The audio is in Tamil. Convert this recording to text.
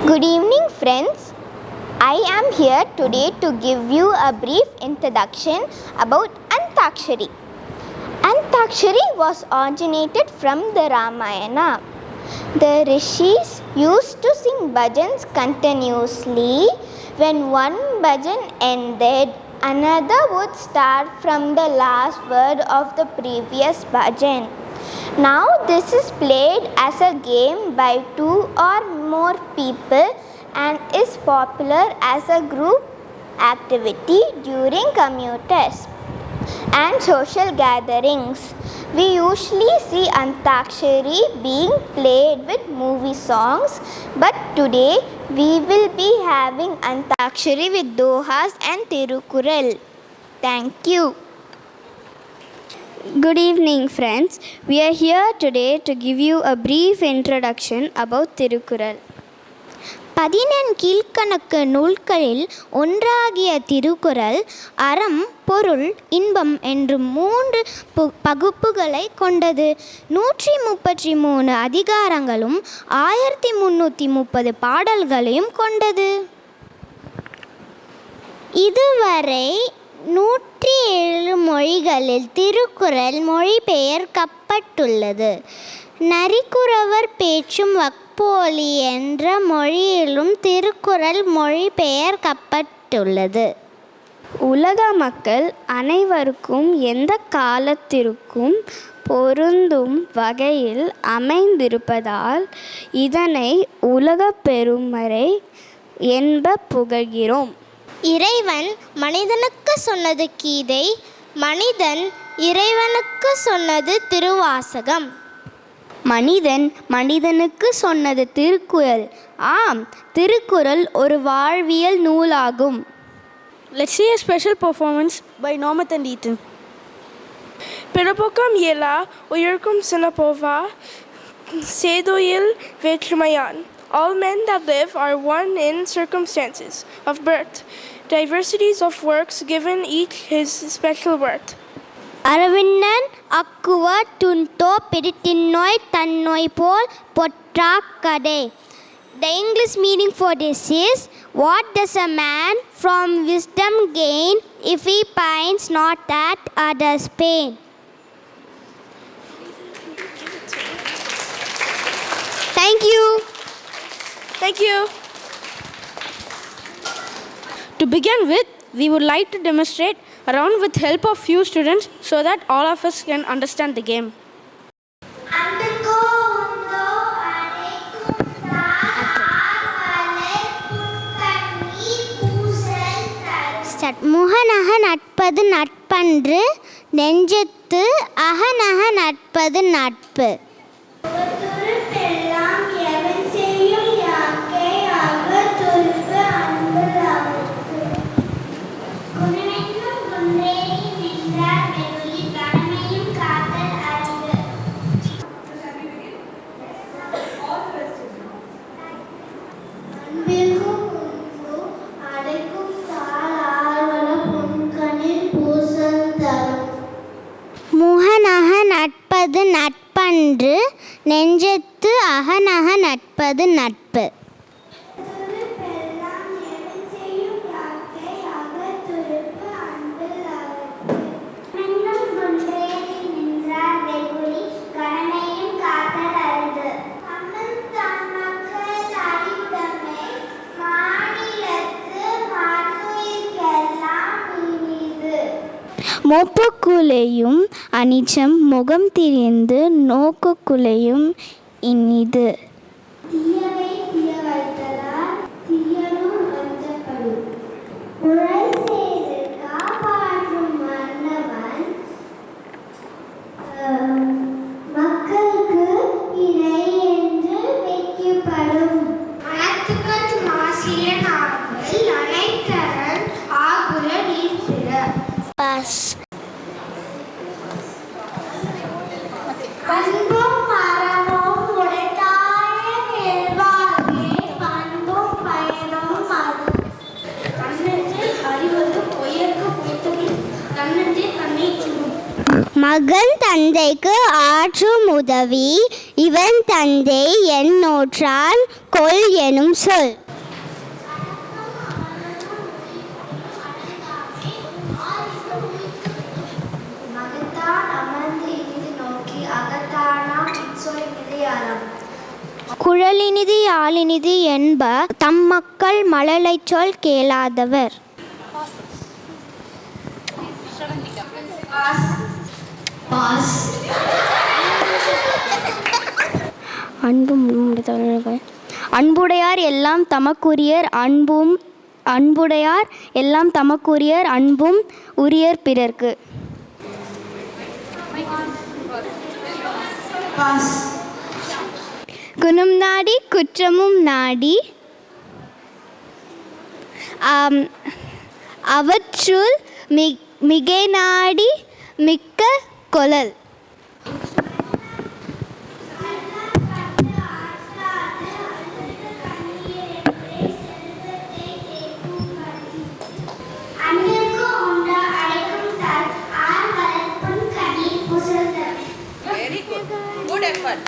Good evening, friends. I am here today to give you a brief introduction about Antakshari. Antakshari was originated from the Ramayana. The rishis used to sing bhajans continuously. When one bhajan ended, another would start from the last word of the previous bhajan. Now this is played as a game by 2 or more people and is popular as a group activity during commuters and social gatherings. We usually see Antakshari being played with movie songs, but today we will be having Antakshari with Dohas and Tirukural. Thank you. Good evening, friends. We are here today to give you a brief introduction about Tirukural. 11 கீழ்க்கணக்கு நூல்களில் ஒன்றாகிய திருக்குறள் அறம், பொருள், இன்பம் என்று 3 பகுப்புகளை கொண்டது. 133 அதிகாரங்களும் 1330 பாடல்களையும் கொண்டது. இதுவரை 107 மொழிகளில் திருக்குறள் மொழிபெயர்க்கப்பட்டுள்ளது. நரிக்குறவர் பேச்சும் வக்போலி என்ற மொழியிலும் திருக்குறள் மொழிபெயர்க்கப்பட்டுள்ளது. உலக மக்கள் அனைவருக்கும் எந்த காலத்திற்கும் பொருந்தும் வகையில் அமைந்திருப்பதால் இதனை உலக பெருமறை என்ப புகழ்கிறோம். இறைவன் மனிதனுக்கு சொன்னது கீதை, மனிதன் இறைவனுக்கு சொன்னது திருவாசகம். மனிதன் மனிதனுக்கு சொன்னது திருக்குறள். ஆம், திருக்குறள் ஒரு வாழ்வியல் நூலாகும். Let's see a special performance by Normat and Ethan. பிறப்போக்கம் இயலா உயிர்க்கும் சினப்போவா சேதுயில் வேற்றுமையான். All men that live are one in circumstances of birth, diversities of works given each his special worth. Aravindan அக்குவ துன்தோ பிரிட்டின்னோய் தன்னோய் pole பொற்றாக்கடே. The English meaning for this is, what does a man from wisdom gain if he finds not that others pain? Thank you. Thank you. To begin with, we would like to demonstrate a round with help of few students so that all of us can understand the game. முகநக நட்பது நட்பன்று, நெஞ்சத்து அகநக நட்பது நட்பு. முகநக நட்பது நட்பன்று, நெஞ்சத்து அகநக நட்பது நட்பு. மொப்பக்குலையும் அனிச்சம் முகம் திரிந்து நோக்குக்குலையும் இனிது. மகன் தந்தைக்கு ஆற்றும் உதவி இவன் தந்தை என்னோற்றான் கொள் எனும் சொல். குழலினிது யாழினிது என்ப தம் மக்கள் மழலைச் சொல் கேளாதவர். அன்புடையார் எல்லாம் தமக்குரியர் அன்புடையார் எல்லாம் தமக்குரியர் அன்பும் உரியர் பிறர்க்கு. குணம் நாடி குற்றமும் நாடி அவற்றுள் மிகை நாடி மிக்க கொளல். Very good. Good effort.